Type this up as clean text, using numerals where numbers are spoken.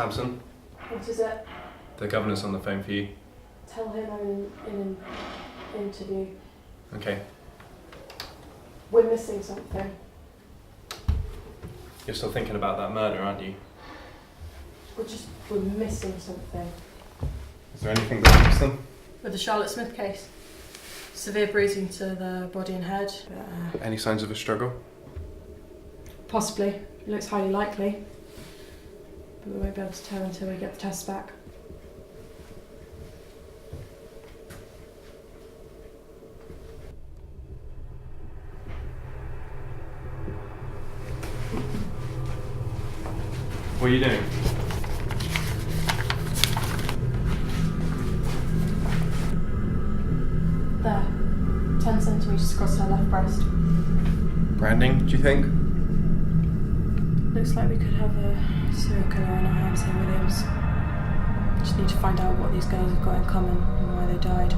Samson, What is it? the governor's on the phone for you. Tell him I'm in an interview. Okay. We're missing something. You're still thinking about that murder, aren't you? We're missing something. Is there anything that keeps them? With the Charlotte Smith case. Severe bruising to the body and head. Any signs of a struggle? Possibly. It looks highly likely. But we won't be able to tell until we get the tests back. What are you doing? There. 10 centimetres across her left breast. Branding, do you think? Looks like we could have a serial killer on our hands here, Williams. Just need to find out what these girls have got in common and why they died.